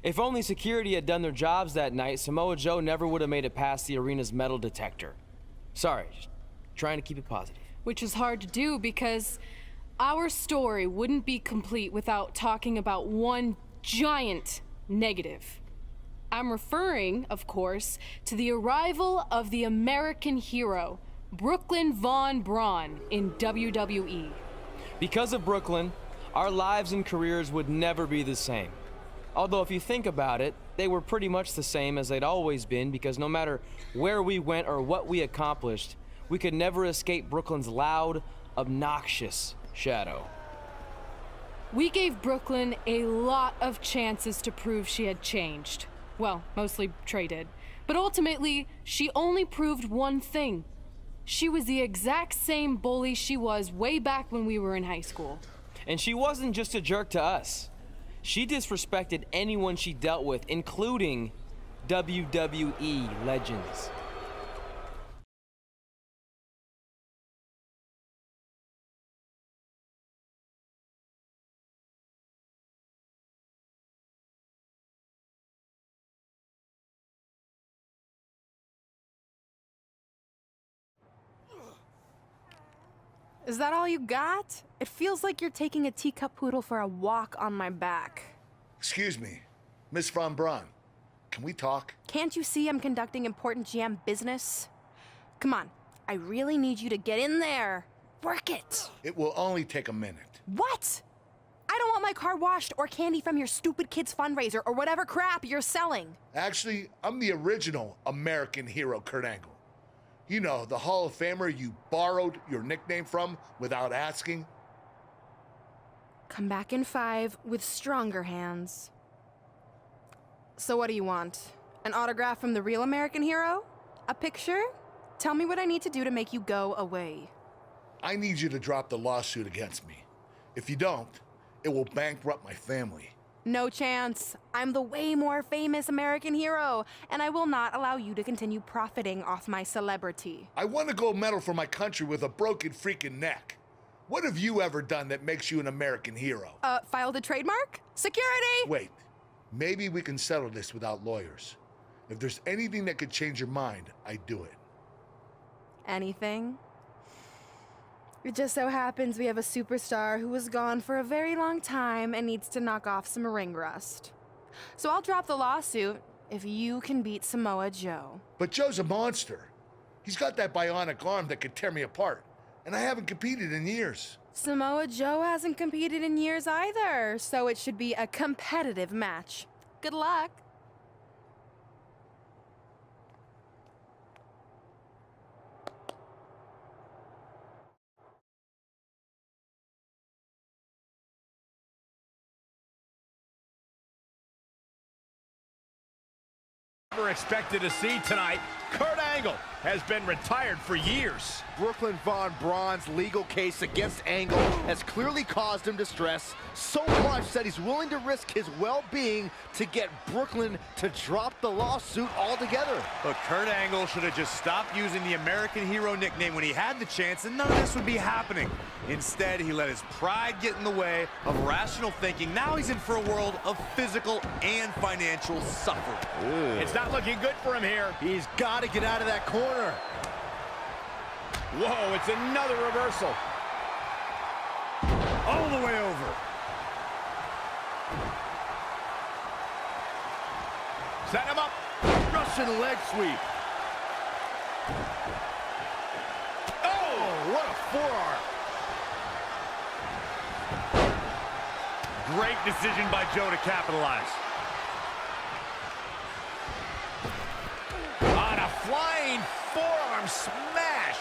If only security had done their jobs that night, Samoa Joe never would have made it past the arena's metal detector. Sorry, just trying to keep it positive. Which is hard to do because our story wouldn't be complete without talking about one giant negative. I'm referring, of course, to the arrival of the American hero, Brooklyn Von Braun, in WWE. Because of Brooklyn, our lives and careers would never be the same. Although if you think about it, they were pretty much the same as they'd always been, because no matter where we went or what we accomplished, we could never escape Brooklyn's loud, obnoxious shadow. We gave Brooklyn a lot of chances to prove she had changed. Well, mostly Trey did. But ultimately, she only proved one thing. She was the exact same bully she was way back when we were in high school. And she wasn't just a jerk to us. She disrespected anyone she dealt with, including WWE legends. Is that all you got? It feels like you're taking a teacup poodle for a walk on my back. Excuse me, Miss Von Braun. Can we talk? Can't you see I'm conducting important GM business? Come on, I really need you to get in there. Work it. It will only take a minute. What? I don't want my car washed or candy from your stupid kids fundraiser or whatever crap you're selling. Actually, I'm the original American hero, Kurt Angle. You know, the Hall of Famer you borrowed your nickname from without asking. Come back in 5 with stronger hands. So what do you want? An autograph from the real American hero? A picture? Tell me what I need to do to make you go away. I need you to drop the lawsuit against me. If you don't, it will bankrupt my family. No chance. I'm the way more famous American hero, and I will not allow you to continue profiting off my celebrity. I won a gold medal for my country with a broken freaking neck. What have you ever done that makes you an American hero? Filed a trademark? Security! Wait, maybe we can settle this without lawyers. If there's anything that could change your mind, I'd do it. Anything? It just so happens we have a superstar who was gone for a very long time and needs to knock off some ring rust. So I'll drop the lawsuit if you can beat Samoa Joe. But Joe's a monster. He's got that bionic arm that could tear me apart, and I haven't competed in years. Samoa Joe hasn't competed in years either, so it should be a competitive match. Good luck. Never expected to see tonight. Kurt Angle has been retired for years. Brooklyn Von Braun's legal case against Angle has clearly caused him distress, so much that he's willing to risk his well-being to get Brooklyn to drop the lawsuit altogether. But Kurt Angle should have just stopped using the American hero nickname when he had the chance, and none of this would be happening. Instead, he let his pride get in the way of rational thinking. Now he's in for a world of physical and financial suffering. It's not looking good for him here. He's got to get out of that corner. Whoa, it's another reversal. All the way over. Set him up. Russian leg sweep. Oh, what a forearm. Great decision by Joe to capitalize. On a flying forearm smash.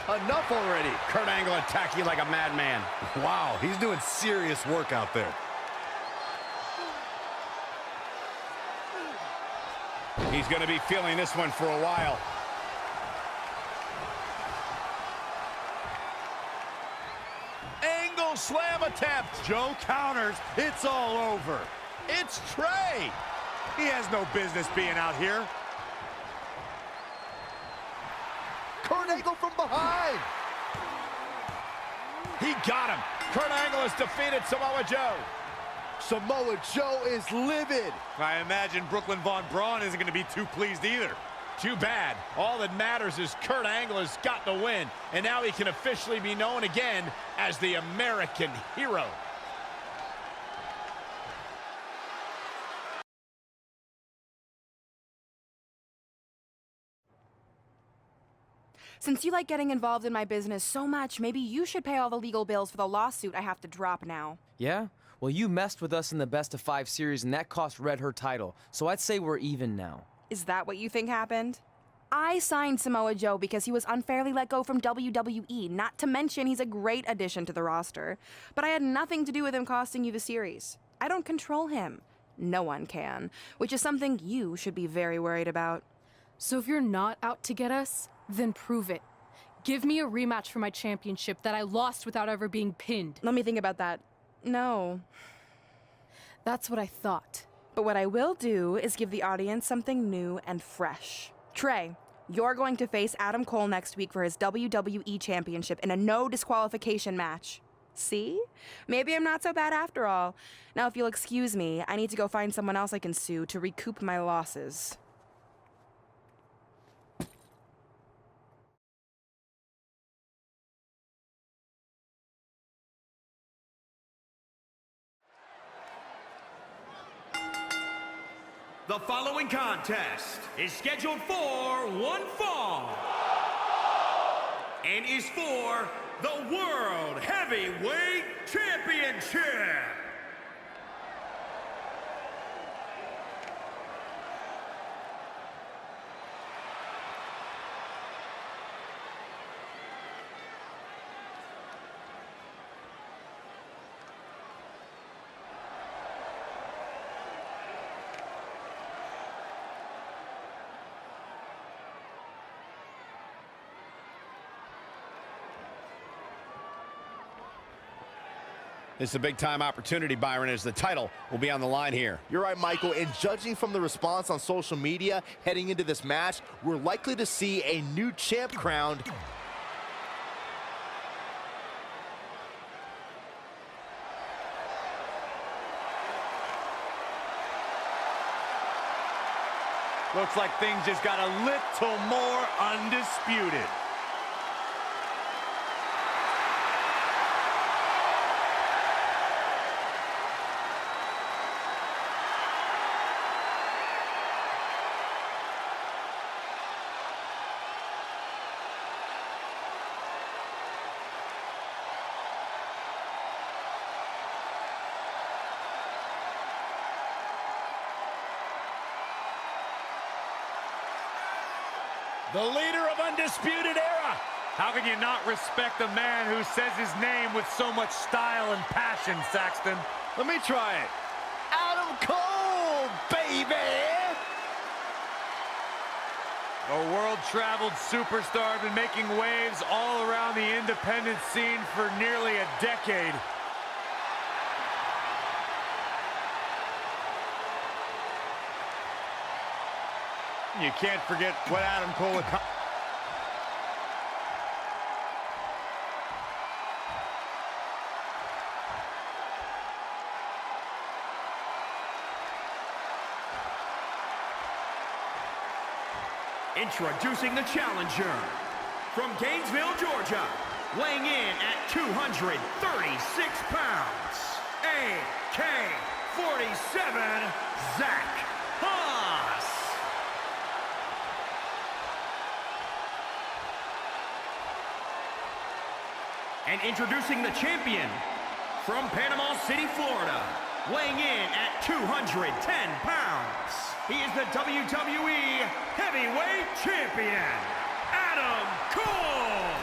Enough already. Kurt Angle attacking like a madman. Wow, he's doing serious work out there. He's going to be feeling this one for a while. Angle slam attempt. Joe counters. It's all over. It's Trey. He has no business being out here. Kurt Angle from behind. He got him. Kurt Angle has defeated Samoa Joe. Samoa Joe is livid. I imagine Brooklyn Von Braun isn't going to be too pleased either. Too bad. All that matters is Kurt Angle has got the win, and now he can officially be known again as the American Hero. Since you like getting involved in my business so much, maybe you should pay all the legal bills for the lawsuit I have to drop now. Yeah? Well, you messed with us in the Best of 5 series, and that cost Red her title, so I'd say we're even now. Is that what you think happened? I signed Samoa Joe because he was unfairly let go from WWE, not to mention he's a great addition to the roster. But I had nothing to do with him costing you the series. I don't control him. No one can, which is something you should be very worried about. So if you're not out to get us, then prove it. Give me a rematch for my championship that I lost without ever being pinned. Let me think about that. No. That's what I thought. But what I will do is give the audience something new and fresh. Trey, you're going to face Adam Cole next week for his WWE Championship in a no disqualification match. See? Maybe I'm not so bad after all. Now, if you'll excuse me, I need to go find someone else I can sue to recoup my losses. The following contest is scheduled for one fall and is for the World Heavyweight Championship. This is a big-time opportunity, Byron, as the title will be on the line here. You're right, Michael, and judging from the response on social media heading into this match, we're likely to see a new champ crowned. Looks like things just got a little more undisputed. The leader of Undisputed Era. How can you not respect a man who says his name with so much style and passion, Saxton? Let me try it. Adam Cole, baby! A world-traveled superstar, been making waves all around the independent scene for nearly a decade. You can't forget what Adam Cole accomplished. Introducing the challenger from Gainesville, Georgia, weighing in at 236 pounds, AK-47, Zach Haas. And introducing the champion from Panama City, Florida, weighing in at 210 pounds. He is the WWE Heavyweight Champion, Adam Cole.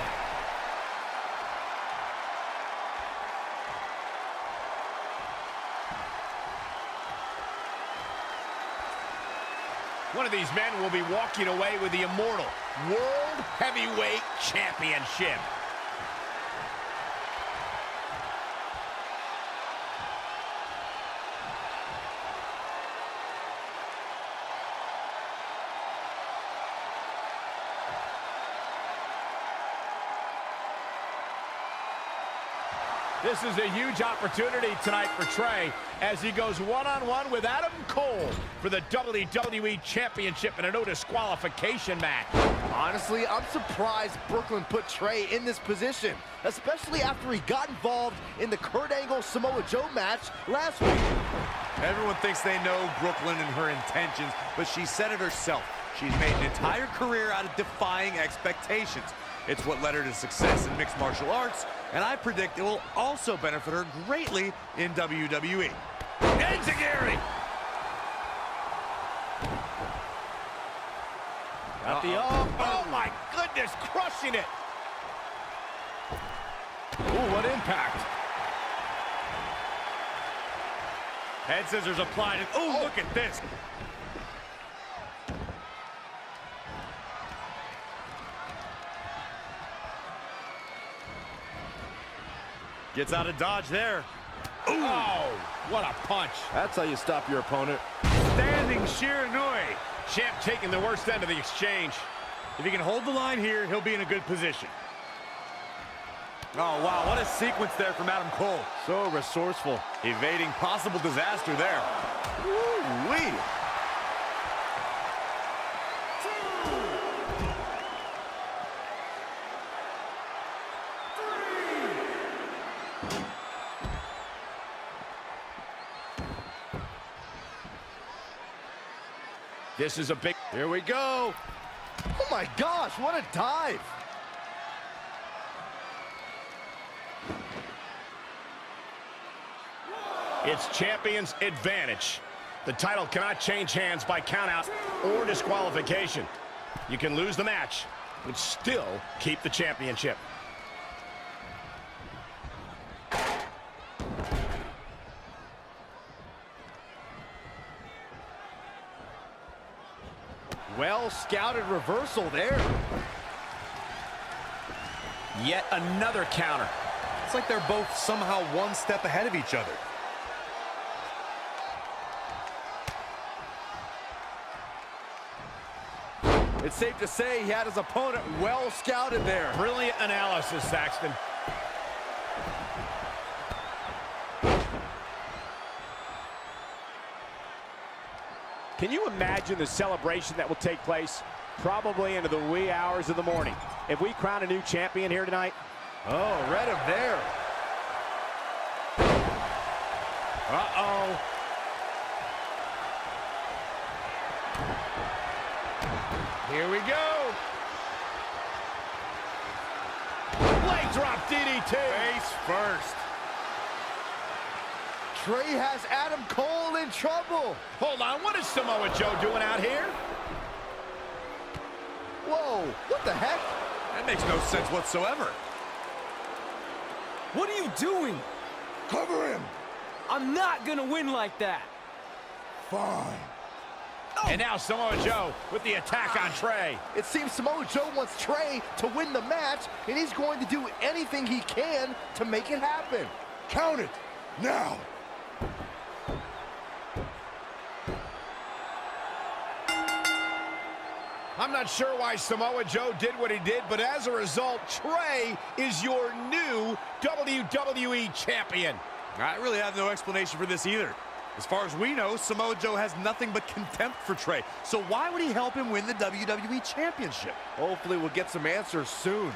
One of these men will be walking away with the immortal World Heavyweight Championship. This is a huge opportunity tonight for Trey as he goes one-on-one with Adam Cole for the WWE Championship in a no disqualification match. Honestly, I'm surprised Brooklyn put Trey in this position, especially after he got involved in the Kurt Angle-Samoa Joe match last week. Everyone thinks they know Brooklyn and her intentions, but she said it herself. She's made an entire career out of defying expectations. It's what led her to success in mixed martial arts, and I predict it will also benefit her greatly in WWE. Enziguri! Got the oh my goodness, crushing it! Ooh, what impact! Head scissors applied. Ooh, look at this! Gets out of dodge there. Ooh. Oh, what a punch. That's how you stop your opponent. Standing Shiranui. Champ taking the worst end of the exchange. If he can hold the line here, he'll be in a good position. Oh, wow, what a sequence there from Adam Cole. So resourceful. Evading possible disaster there. Woo-wee. This is a big... Here we go. Oh my gosh, what a dive. It's champion's advantage. The title cannot change hands by countout or disqualification. You can lose the match, but still keep the championship. Well-scouted reversal there. Yet another counter. It's like they're both somehow one step ahead of each other. It's safe to say he had his opponent well scouted there. Brilliant analysis, Saxton. Can you imagine the celebration that will take place? Probably into the wee hours of the morning. If we crown a new champion here tonight. Oh, read him there. Uh-oh. Here we go. Leg drop DDT. Face first. Trey has Adam Cole in trouble. Hold on, what is Samoa Joe doing out here? Whoa, what the heck? That makes no sense whatsoever. What are you doing? Cover him. I'm not gonna win like that. Fine. And now Samoa Joe with the attack on Trey. It seems Samoa Joe wants Trey to win the match, and he's going to do anything he can to make it happen. Count it. Now. I'm not sure why Samoa Joe did what he did, but as a result, Trey is your new WWE Champion. I really have no explanation for this either. As far as we know, Samoa Joe has nothing but contempt for Trey. So why would he help him win the WWE Championship? Hopefully we'll get some answers soon.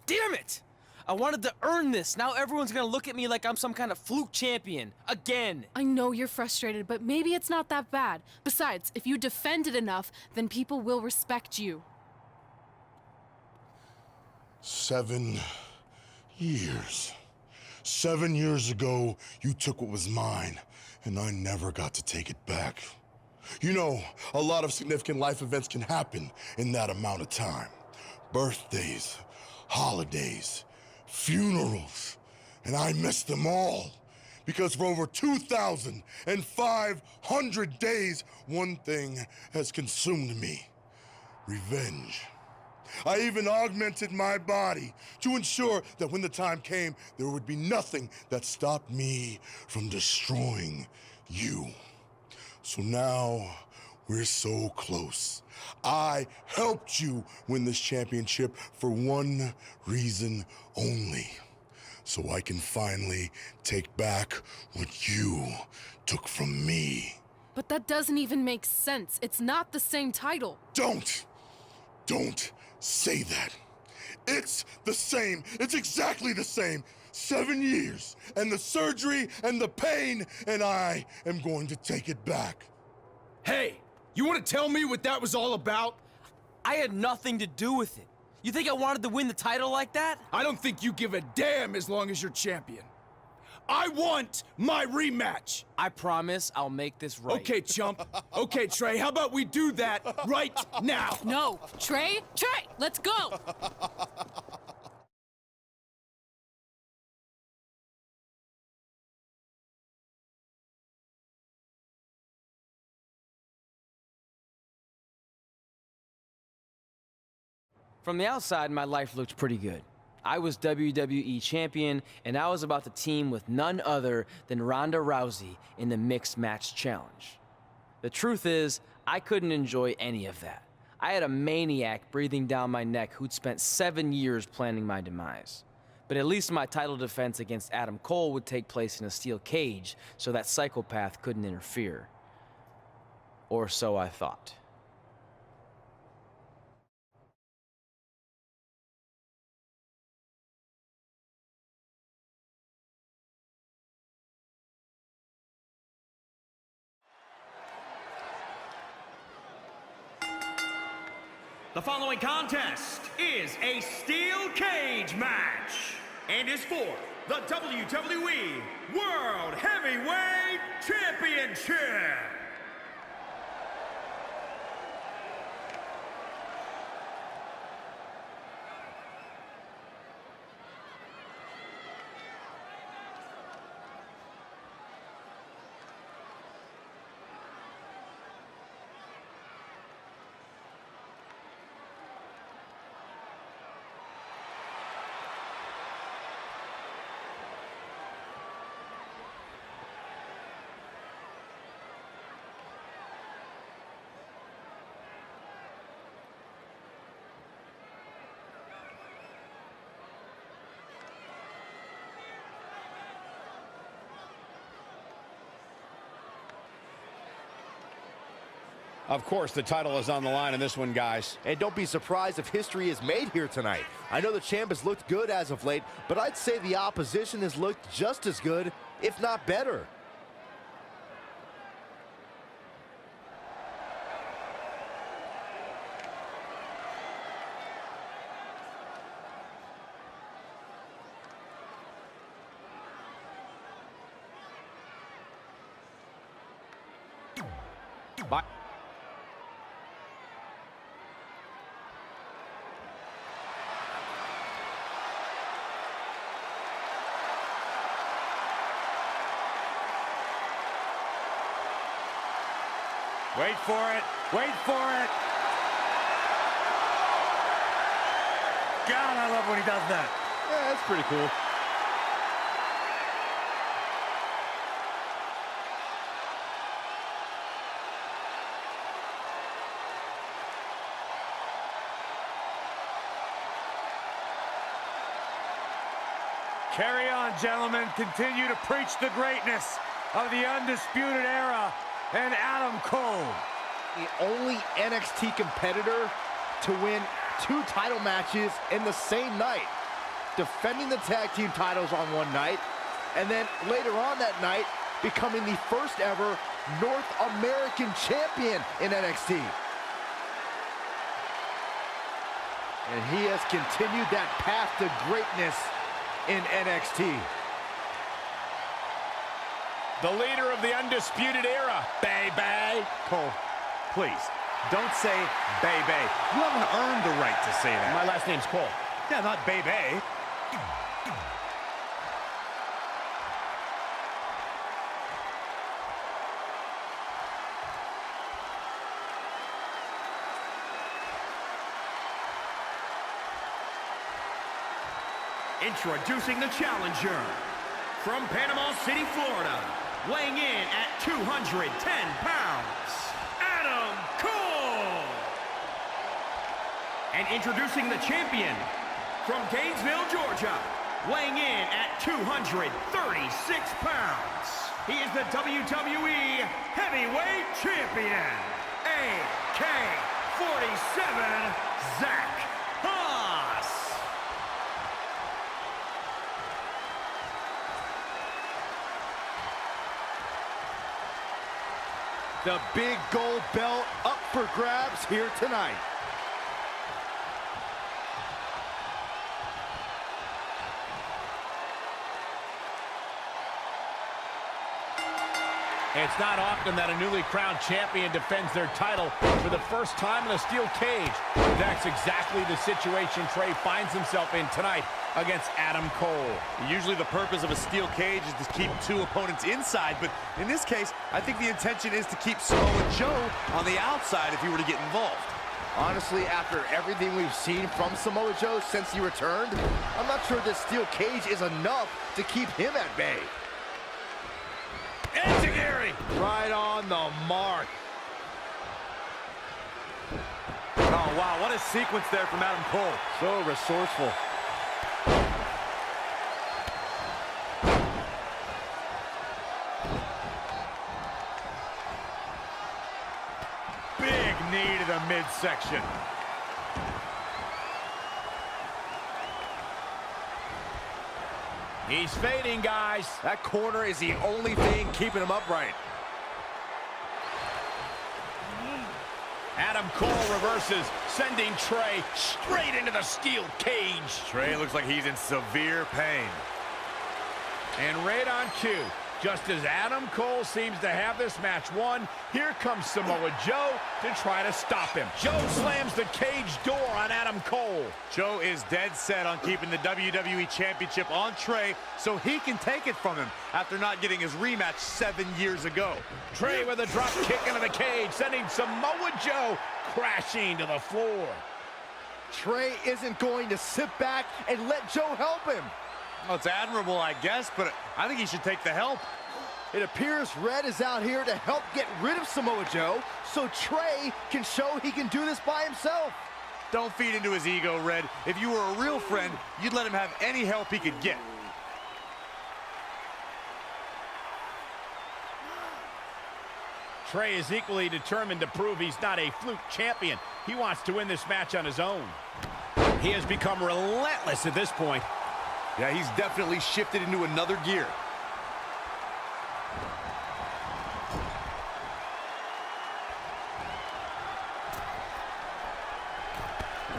Damn it! I wanted to earn this. Now everyone's gonna look at me like I'm some kind of fluke champion. Again. I know you're frustrated, but maybe it's not that bad. Besides, if you defend it enough, then people will respect you. 7 years. 7 years ago, you took what was mine, and I never got to take it back. You know, a lot of significant life events can happen in that amount of time. Birthdays, holidays, funerals, and I missed them all Because for over 2,500 days, one thing has consumed me: revenge. I even augmented my body to ensure that when the time came, there would be nothing that stopped me from destroying you. So now, we're so close. I helped you win this championship for one reason only: so I can finally take back what you took from me. But that doesn't even make sense. It's not the same title. Don't say that. It's the same. It's exactly the same. 7 years, and the surgery, and the pain, and I am going to take it back. Hey, you want to tell me what that was all about? I had nothing to do with it. You think I wanted to win the title like that? I don't think you give a damn as long as you're champion. I want my rematch. I promise I'll make this right. Okay, chump. Okay, Trey, how about we do that right now? No, Trey, let's go. From the outside, my life looked pretty good. I was WWE champion, and I was about to team with none other than Ronda Rousey in the Mixed Match Challenge. The truth is, I couldn't enjoy any of that. I had a maniac breathing down my neck who'd spent 7 years planning my demise. But at least my title defense against Adam Cole would take place in a steel cage, so that psychopath couldn't interfere. Or so I thought. The following contest is a steel cage match and is for the WWE World Heavyweight Championship. Of course, the title is on the line in this one, guys. And don't be surprised if history is made here tonight. I know the champ has looked good as of late, but I'd say the opposition has looked just as good, if not better. Bye. Wait for it. Wait for it. God, I love when he does that. Yeah, that's pretty cool. Carry on, gentlemen. Continue to preach the greatness of the Undisputed Era and Adam Cole. The only NXT competitor to win 2 title matches in the same night. Defending the tag team titles on one night, and then later on that night, becoming the first ever North American champion in NXT. And he has continued that path to greatness in NXT. The leader of the Undisputed Era, baby. Cole, please, don't say baby. You haven't earned the right to say that. My last name's Cole. Yeah, not baby. Introducing the challenger, from Panama City, Florida, weighing in at 210 pounds, Adam Cole. And introducing the champion, from Gainesville, Georgia, weighing in at 236 pounds, he is the WWE Heavyweight Champion, AK-47, Zach Haas. The big gold belt up for grabs here tonight. It's not often that a newly crowned champion defends their title for the first time in a steel cage. That's exactly the situation Trey finds himself in tonight against Adam Cole. Usually the purpose of a steel cage is to keep two opponents inside, but in this case, I think the intention is to keep Samoa Joe on the outside if he were to get involved. Honestly, after everything we've seen from Samoa Joe since he returned, I'm not sure this steel cage is enough to keep him at bay. Enzuigiri! Right on the mark. Oh, wow, what a sequence there from Adam Cole. So resourceful. Big knee to the midsection. He's fading, guys. That corner is the only thing keeping him upright. Adam Cole reverses, sending Trey straight into the steel cage. Trey looks like he's in severe pain. And right on cue, just as Adam Cole seems to have this match won, here comes Samoa Joe to try to stop him. Joe slams the cage door on Adam Cole. Joe is dead set on keeping the WWE Championship on Trey so he can take it from him after not getting his rematch 7 years ago. Trey with a drop kick into the cage, sending Samoa Joe crashing to the floor. Trey isn't going to sit back and let Joe help him. Well, it's admirable, I guess, but I think he should take the help. It appears Red is out here to help get rid of Samoa Joe so Trey can show he can do this by himself. Don't feed into his ego, Red. If you were a real friend, you'd let him have any help he could get. Trey is equally determined to prove he's not a fluke champion. He wants to win this match on his own. He has become relentless at this point. Yeah, he's definitely shifted into another gear.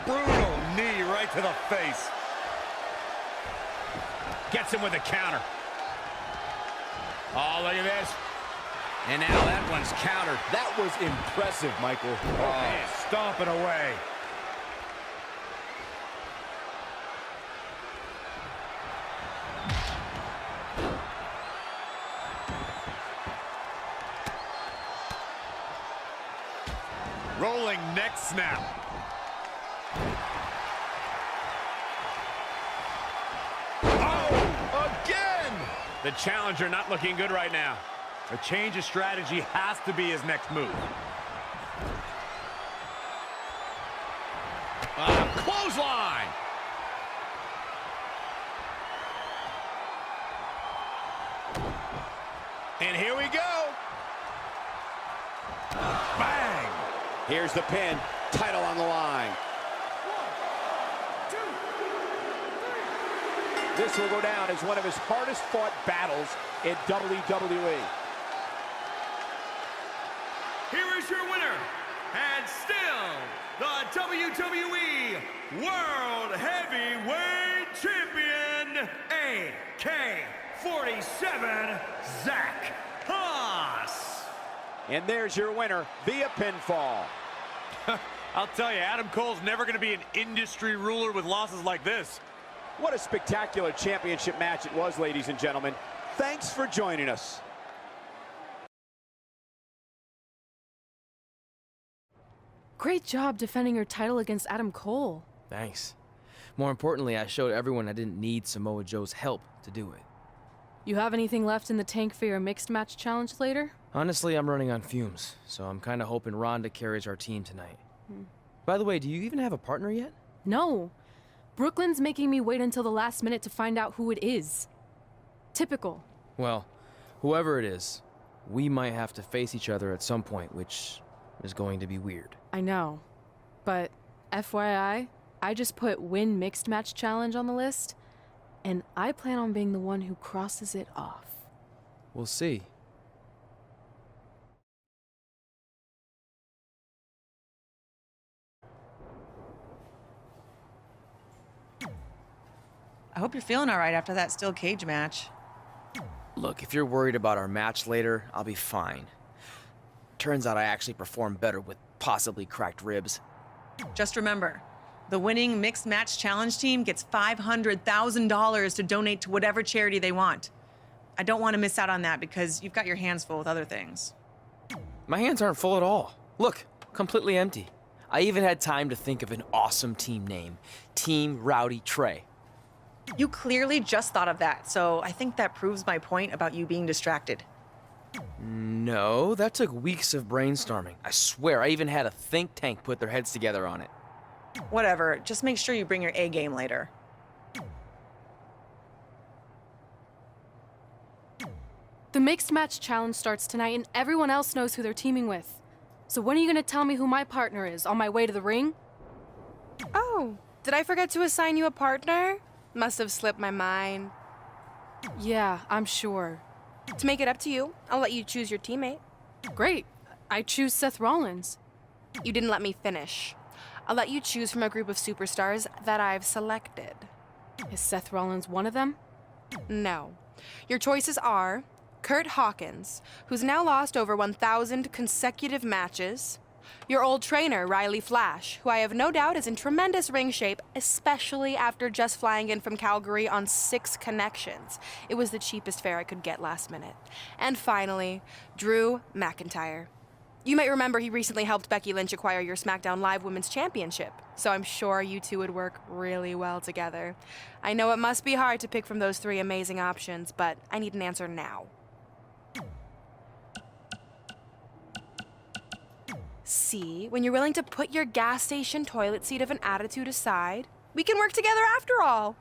Brutal knee right to the face. Gets him with a counter. Oh, look at this. And now that one's countered. That was impressive, Michael. Oh, stomping away. Rolling neck snap. Oh, again! The challenger not looking good right now. A change of strategy has to be his next move. Clothesline! And here we go. Bang! Here's the pin. Title on the line. 1, 2, 3. This will go down as one of his hardest fought battles in WWE. Here is your winner, and still the WWE World Heavyweight Champion, AK-47, Zach Haas. And there's your winner via pinfall. I'll tell you, Adam Cole's never going to be an industry ruler with losses like this. What a spectacular championship match it was, ladies and gentlemen. Thanks for joining us. Great job defending your title against Adam Cole. Thanks. More importantly, I showed everyone I didn't need Samoa Joe's help to do it. You have anything left in the tank for your mixed match challenge later? Honestly, I'm running on fumes, so I'm kinda hoping Rhonda carries our team tonight. By the way, do you even have a partner yet? No. Brooklyn's making me wait until the last minute to find out who it is. Typical. Well, whoever it is, we might have to face each other at some point, which is going to be weird. I know. But FYI, I just put win mixed match challenge on the list, and I plan on being the one who crosses it off. We'll see. I hope you're feeling all right after that steel cage match. Look, if you're worried about our match later, I'll be fine. Turns out I actually performed better with possibly cracked ribs. Just remember, the winning mixed match challenge team gets $500,000 to donate to whatever charity they want. I don't want to miss out on that because you've got your hands full with other things. My hands aren't full at all. Look, completely empty. I even had time to think of an awesome team name. Team Rowdy Trey. You clearly just thought of that, so I think that proves my point about you being distracted. No, that took weeks of brainstorming. I swear, I even had a think tank put their heads together on it. Whatever, just make sure you bring your A game later. The mixed match challenge starts tonight, and everyone else knows who they're teaming with. So when are you gonna tell me who my partner is on my way to the ring? Oh, did I forget to assign you a partner? Must have slipped my mind. Yeah, I'm sure. To make it up to you, I'll let you choose your teammate. Great. I choose Seth Rollins. You didn't let me finish. I'll let you choose from a group of superstars that I've selected. Is Seth Rollins one of them? No. Your choices are Kurt Hawkins, who's now lost over 1,000 consecutive matches. Your old trainer, Riley Flash, who I have no doubt is in tremendous ring shape, especially after just flying in from Calgary on 6 connections. It was the cheapest fare I could get last minute. And finally, Drew McIntyre. You might remember he recently helped Becky Lynch acquire your SmackDown Live Women's Championship, so I'm sure you two would work really well together. I know it must be hard to pick from those 3 amazing options, but I need an answer now. See, when you're willing to put your gas station toilet seat of an attitude aside, we can work together after all.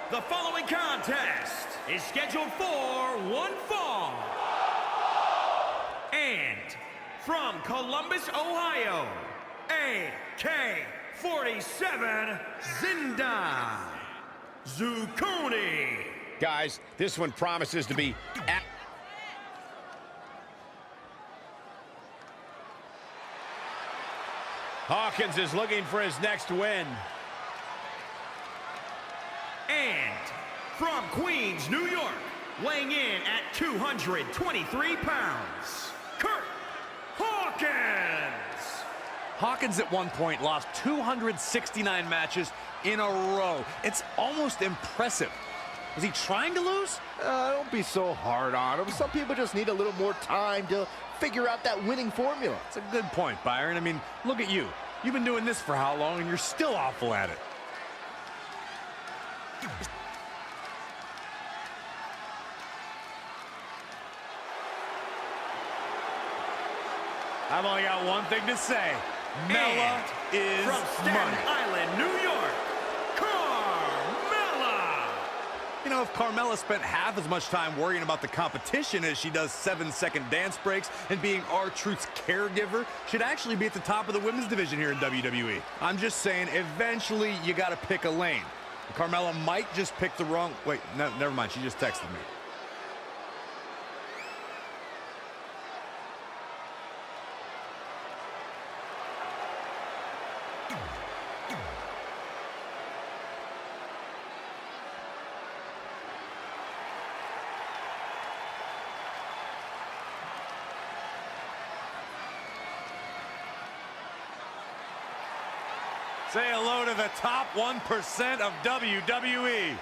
The following contest is scheduled for one fall. And from Columbus, Ohio, AK-47 Zinda Zucconi. Guys, this one promises to be... Hawkins is looking for his next win. And from Queens, New York, weighing in at 223 pounds, Kurt Hawkins. Hawkins at one point lost 269 matches in a row. It's almost impressive. Was he trying to lose? Don't be so hard on him. Some people just need a little more time to figure out that winning formula. It's a good point, Byron. I mean, look at you. You've been doing this for how long, and you're still awful at it. I've only got one thing to say. Mella is from Staten money. Island, New York, Carmella. You know, if Carmella spent half as much time worrying about the competition as she does 7-second dance breaks and being R-Truth's caregiver, she'd actually be at the top of the women's division here in WWE. I'm just saying, eventually you got to pick a lane. Carmella might just pick the wrong... Wait, no, never mind. She just texted me. Say hello to the top 1% of WWE.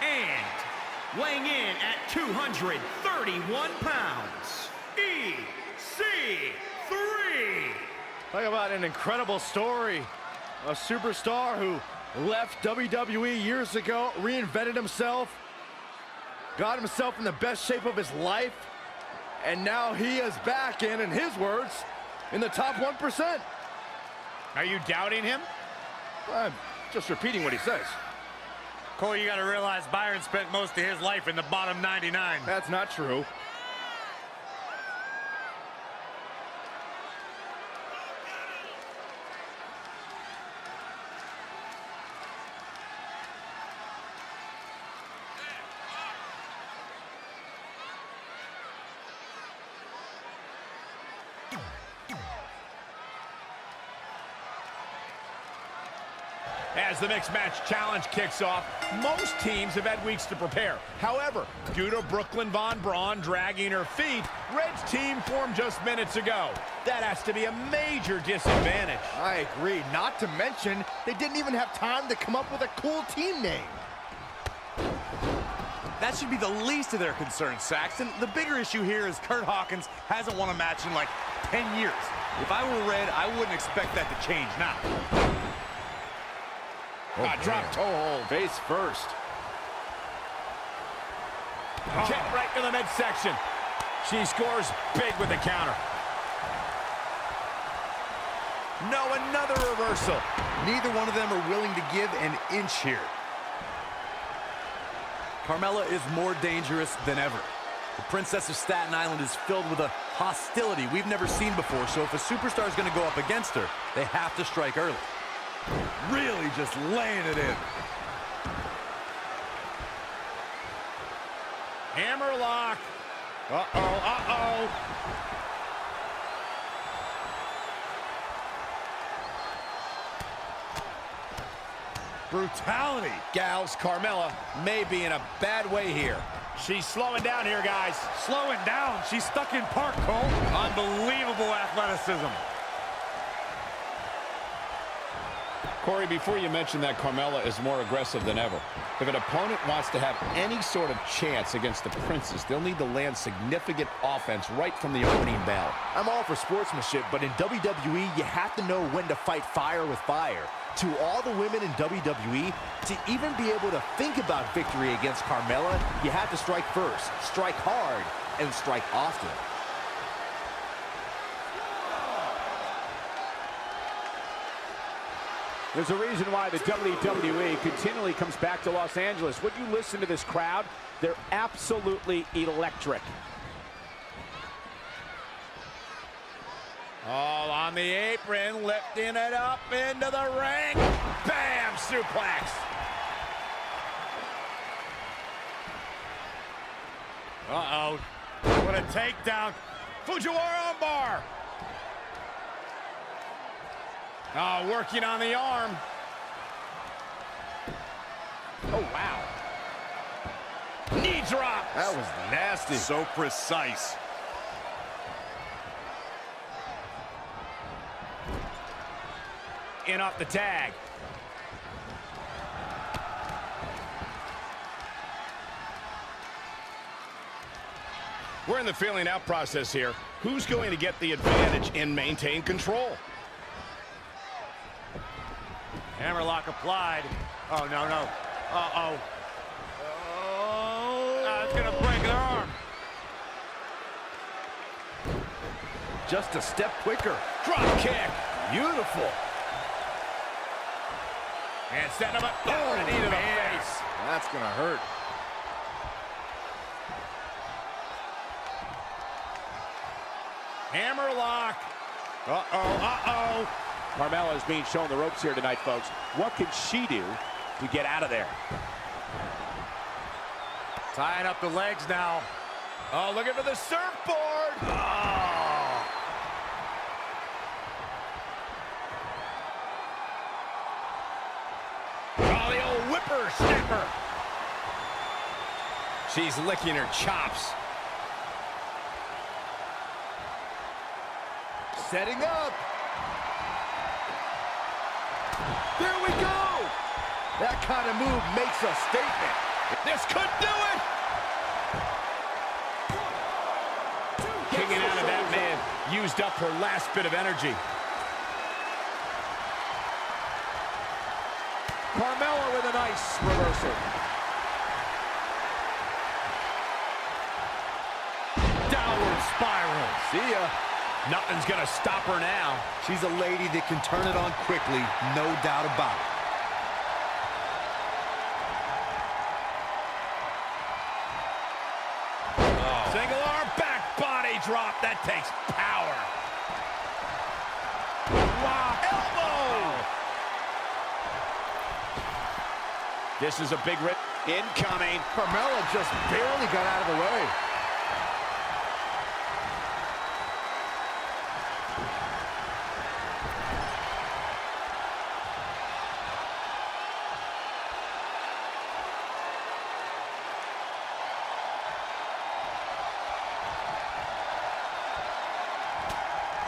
And weighing in at 231 pounds, EC3. Talk about an incredible story. A superstar who left WWE years ago, reinvented himself, got himself in the best shape of his life, and now he is back in his words, in the top 1%. Are you doubting him? I'm just repeating what he says. Cole, you got to realize Byron spent most of his life in the bottom 99. That's not true. As the mixed match challenge kicks off, most teams have had weeks to prepare. However, due to Brooklyn Von Braun dragging her feet, Red's team formed just minutes ago. That has to be a major disadvantage. I agree. Not to mention, they didn't even have time to come up with a cool team name. That should be the least of their concerns, Saxton. The bigger issue here is Kurt Hawkins hasn't won a match in like 10 years. If I were Red, I wouldn't expect that to change now. Drop toe hold. Face first. Kick right to the midsection. She scores big with the counter. No, another reversal. Neither one of them are willing to give an inch here. Carmella is more dangerous than ever. The Princess of Staten Island is filled with a hostility we've never seen before, so if a superstar is going to go up against her, they have to strike early. Really just laying it in. Hammerlock. Uh-oh. Brutality. Gals, Carmella may be in a bad way here. She's slowing down here, guys. Slowing down. She's stuck in park, Cole. Unbelievable athleticism. Corey, before you mention that Carmella is more aggressive than ever, if an opponent wants to have any sort of chance against the Princess, they'll need to land significant offense right from the opening bell. I'm all for sportsmanship, but in WWE, you have to know when to fight fire with fire. To all the women in WWE, to even be able to think about victory against Carmella, you have to strike first, strike hard, and strike often. There's a reason why the WWE continually comes back to Los Angeles. When you listen to this crowd, they're absolutely electric. All on the apron, lifting it up into the ring. Bam! Suplex. Uh-oh. What a takedown. Fujiwara armbar. Oh, working on the arm. Oh, wow. Knee drop. That was nasty. So precise. In off the tag. We're in the feeling out process here. Who's going to get the advantage and maintain control? Hammerlock applied. Oh, no. Uh-oh. Oh, it's going to break their arm. Just a step quicker. Drop kick. Beautiful. And setting him up. Oh, knee to the face. That's going to hurt. Hammerlock. Uh-oh. Carmella is being shown the ropes here tonight, folks. What can she do to get out of there? Tying up the legs now. Oh, looking for the surfboard. Oh. Oh, the old whippersnapper. She's licking her chops. Setting up. There we go. That kind of move makes a statement. This could do it. Kicking out of that man used up her last bit of energy. Carmella with a nice reversal. Downward spiral. See ya. Nothing's gonna stop her now. She's a lady that can turn it on quickly, no doubt about it. Oh. Single arm back body drop. That takes power. Wow. Elbow. This is a big rip. Incoming. Carmella just barely got out of the way.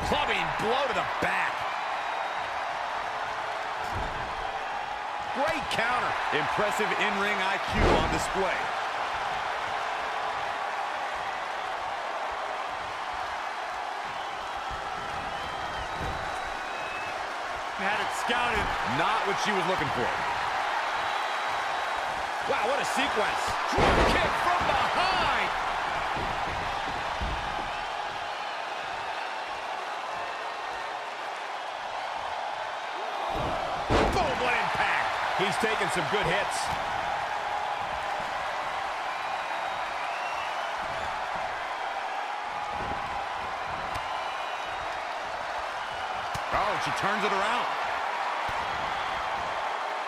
Clubbing blow to the back. Great counter. Impressive in-ring IQ on display. Had it scouted. Not what she was looking for. Wow, what a sequence. Drop kick from behind. Boom, what impact. He's taking some good hits. Oh, she turns it around.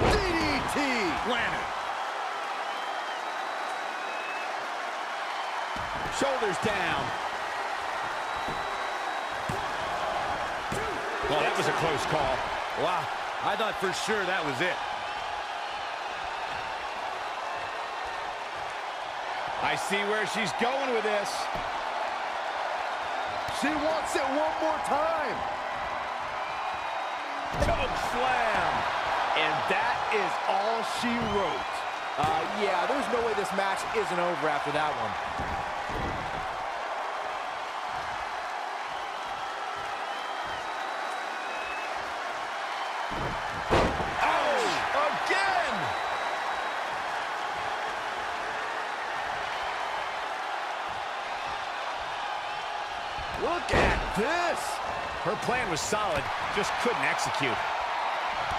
DDT! Landed. Shoulders down. Oh, that was a close call. Wow, I thought for sure that was it. I see where she's going with this. She wants it one more time. Choke slam. And that is all she wrote. Yeah, there's no way this match isn't over after that one. Oh, again! Look at this. Her plan was solid, just couldn't execute.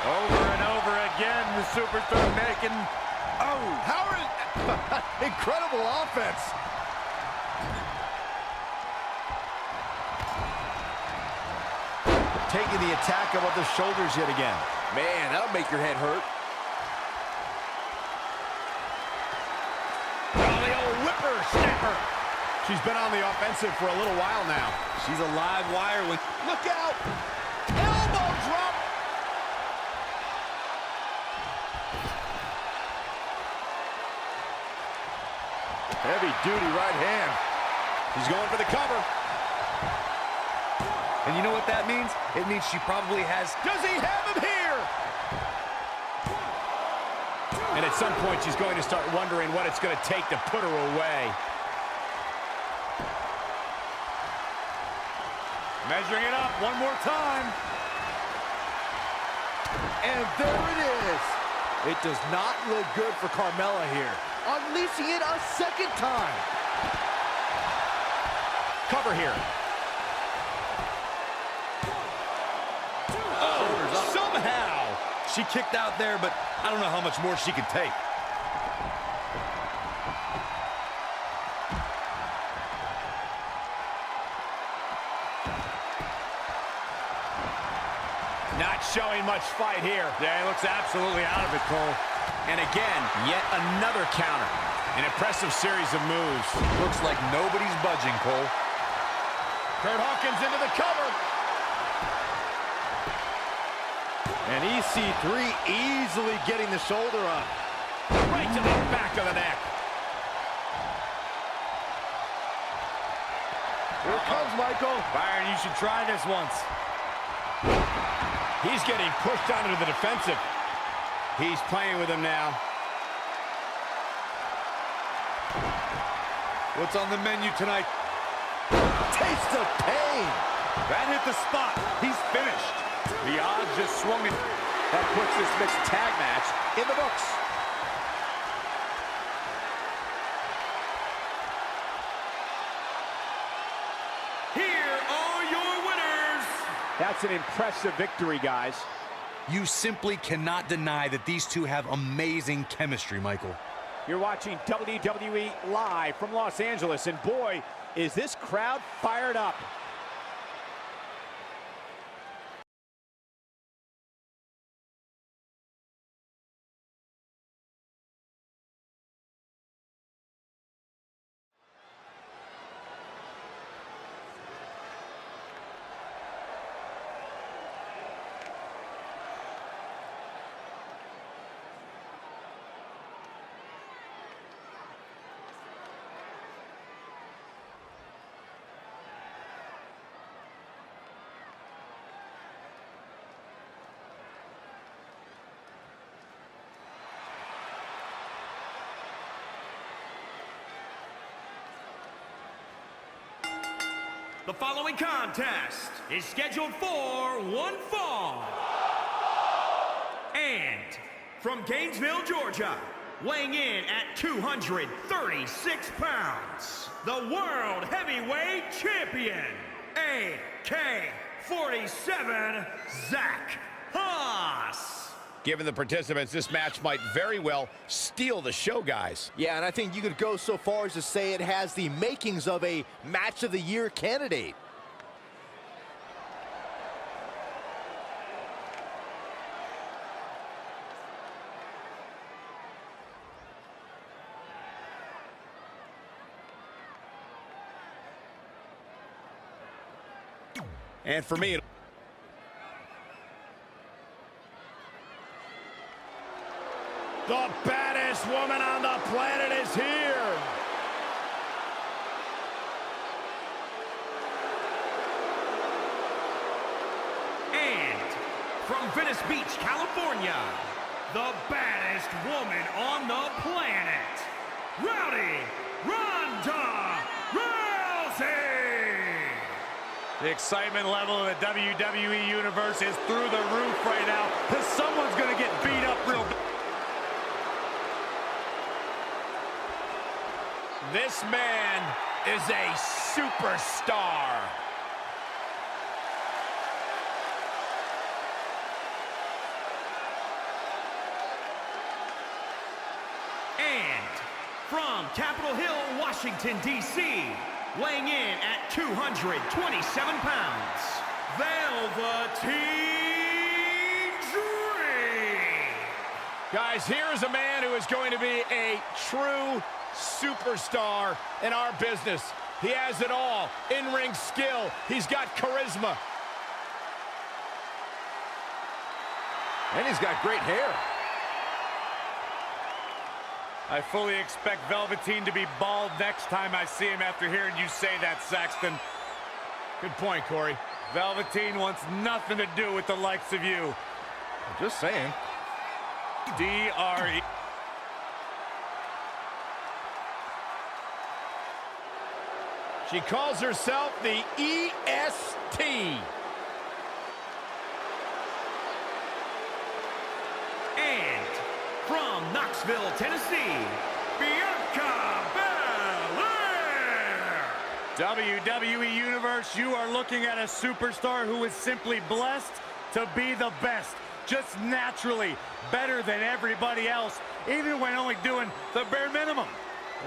Over and over again, the superstar making... Oh, Howard! Incredible offense. Taking the attack above the shoulders yet again. Man, that'll make your head hurt. Oh, the old whipper snapper. She's been on the offensive for a little while now. She's a live wire with... Look out! Elbow drop! Heavy-duty right hand. She's going for the cover. And you know what that means? It means she probably has... Does he have him here? And at some point, she's going to start wondering what it's going to take to put her away. Measuring it up one more time. And there it is. It does not look good for Carmella here. Unleashing it a second time. Cover here. Oh, somehow. She kicked out there, but I don't know how much more she can take. Not showing much fight here. Yeah, he looks absolutely out of it, Cole. And again, yet another counter. An impressive series of moves. Looks like nobody's budging, Cole. Kurt Hawkins into the cover. And EC3 easily getting the shoulder up. Right to the back of the neck. Here it comes, Michael. Byron, you should try this once. He's getting pushed onto the defensive. He's playing with him now. What's on the menu tonight? Taste of pain. That hit the spot. He's finished. The odds just swung in. That puts this mixed tag match in the books. Here are your winners. That's an impressive victory, guys. You simply cannot deny that these two have amazing chemistry, Michael. You're watching WWE live from Los Angeles, and boy, is this crowd fired up. The following contest is scheduled for one fall. And from Gainesville, Georgia, weighing in at 236 pounds, the World Heavyweight Champion, AK-47, Zach Haas. Given the participants, this match might very well steal the show, guys. Yeah, and I think you could go so far as to say it has the makings of a Match of the Year candidate. And for me, the baddest woman on the planet is here. And from Venice Beach, California, the baddest woman on the planet, Rowdy Ronda Rousey. The excitement level of the WWE Universe is through the roof right now, because someone's going to get beat up real bad. This man is a superstar. And from Capitol Hill, Washington, D.C., weighing in at 227 pounds, Velveteen Dream. Guys, here is a man who is going to be a true superstar in our business. He has it all. In-ring skill. He's got charisma. And he's got great hair. I fully expect Velveteen to be bald next time I see him after hearing you say that, Saxton. Good point, Corey. Velveteen wants nothing to do with the likes of you. I'm just saying. D.R.E. She calls herself the EST. And from Knoxville, Tennessee, Bianca Belair. WWE Universe, you are looking at a superstar who is simply blessed to be the best. Just naturally better than everybody else, even when only doing the bare minimum.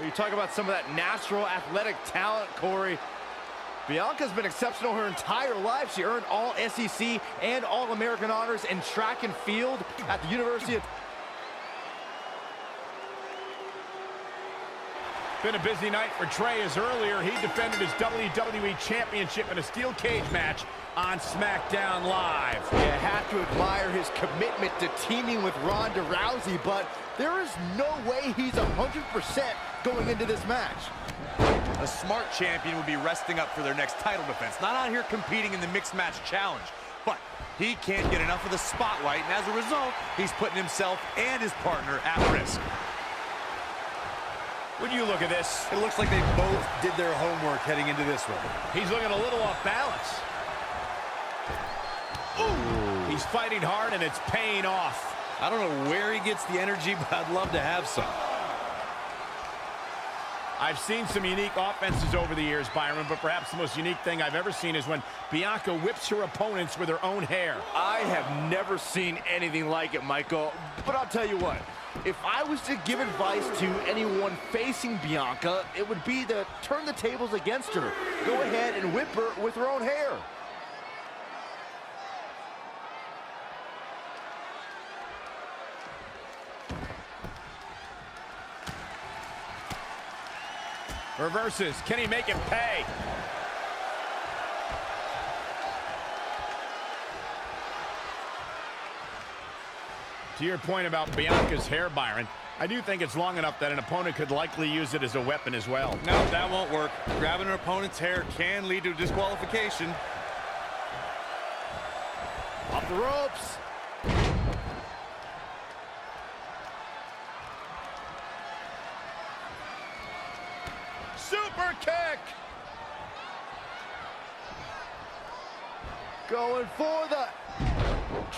You talk about some of that natural athletic talent, Corey. Bianca's been exceptional her entire life. She earned all SEC and All-American honors in track and field at the University of... Been a busy night for Trey, as earlier he defended his WWE Championship in a steel cage match on SmackDown Live. You have to admire his commitment to teaming with Ronda Rousey, but there is no way he's 100% going into this match. A smart champion would be resting up for their next title defense, not out here competing in the mixed match challenge. But he can't get enough of the spotlight, and as a result, he's putting himself and his partner at risk. When you look at this, It looks like they both did their homework heading into this one. he's looking a little off balance. Ooh. He's fighting hard, and it's paying off. I don't know where he gets the energy, but I'd love to have some. I've seen some unique offenses over the years, Byron, but perhaps the most unique thing I've ever seen is when Bianca whips her opponents with her own hair. I have never seen anything like it, Michael. But I'll tell you what, if I was to give advice to anyone facing Bianca, it would be to turn the tables against her. Go ahead and whip her with her own hair. Reverses. Can he make it pay? To your point about Bianca's hair, Byron, I do think it's long enough that an opponent could likely use it as a weapon as well. No, that won't work. Grabbing an opponent's hair can lead to disqualification. Off the ropes. Super kick! Going for the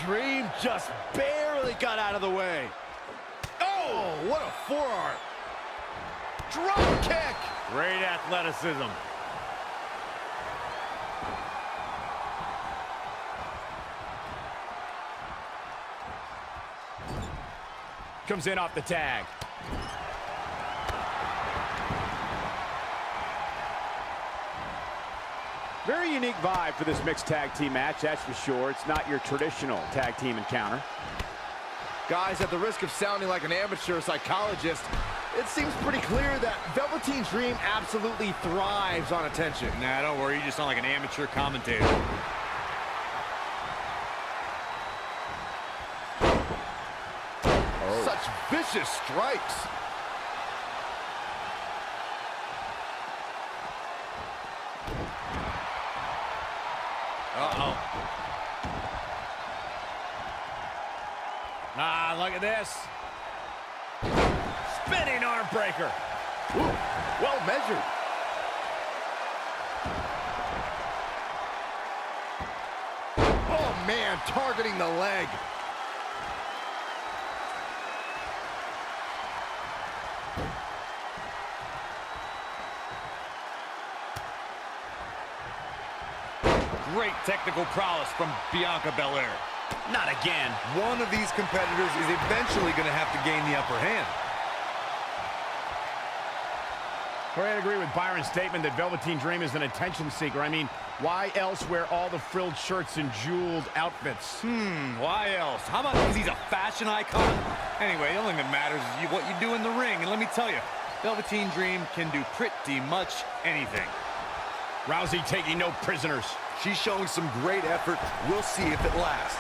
Dream, just barely got out of the way. Oh, what a forearm. Drop kick. Great athleticism. Comes in off the tag. Very unique vibe for this mixed tag team match, that's for sure. It's not your traditional tag team encounter. Guys, at the risk of sounding like an amateur psychologist, it seems pretty clear that Velveteen Dream absolutely thrives on attention. Nah, don't worry, you just sound like an amateur commentator. Oh. Such vicious strikes. Uh-oh. Ah, look at this. Spinning arm breaker. Ooh, well measured. Oh, man, targeting the leg. Great technical prowess from Bianca Belair. Not again. One of these competitors is eventually going to have to gain the upper hand. Well, I agree with Byron's statement that Velveteen Dream is an attention seeker. I mean, why else wear all the frilled shirts and jeweled outfits? Why else? How about because he's a fashion icon? Anyway, the only thing that matters is what you do in the ring. And let me tell you, Velveteen Dream can do pretty much anything. Rousey taking no prisoners. She's showing some great effort. We'll see if it lasts.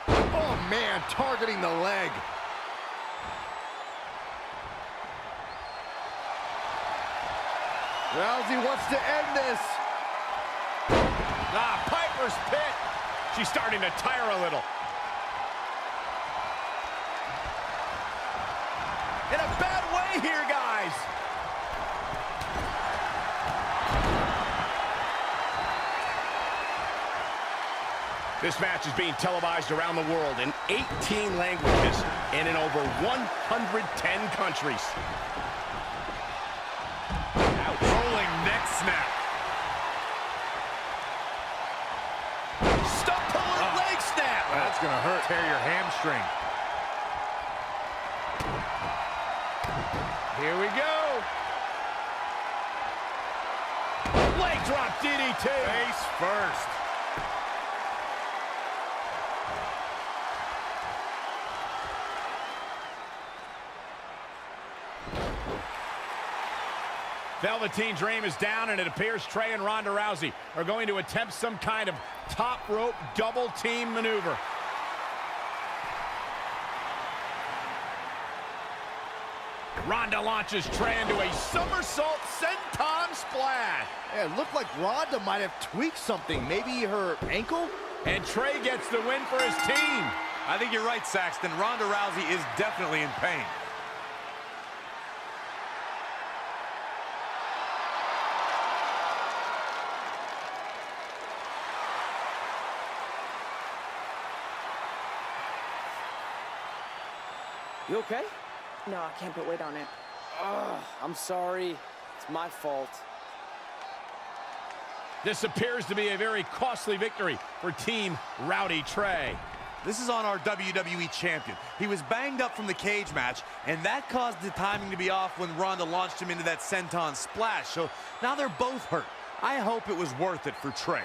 Oh, man, targeting the leg. Rousey wants to end this. Ah, Piper's Pit. She's starting to tire a little. In a bad way here, guys. This match is being televised around the world in 18 languages and in over 110 countries. Ouch. Rolling neck snap. Stump puller leg snap. That's going to hurt. Tear your hamstring. Here we go. Leg drop DDT. Face first. Velveteen Dream is down, and it appears Trey and Ronda Rousey are going to attempt some kind of top rope double team maneuver. Ronda launches Trey into a somersault senton splash. Yeah, it looked like Ronda might have tweaked something. Maybe her ankle? And Trey gets the win for his team. I think you're right, Saxton. Ronda Rousey is definitely in pain. You okay? No, I can't put weight on it. I'm sorry. It's my fault. This appears to be a very costly victory for Team Rowdy Trey. This is on our WWE champion. He was banged up from the cage match, and that caused the timing to be off when Ronda launched him into that senton splash. So now they're both hurt. I hope it was worth it for Trey.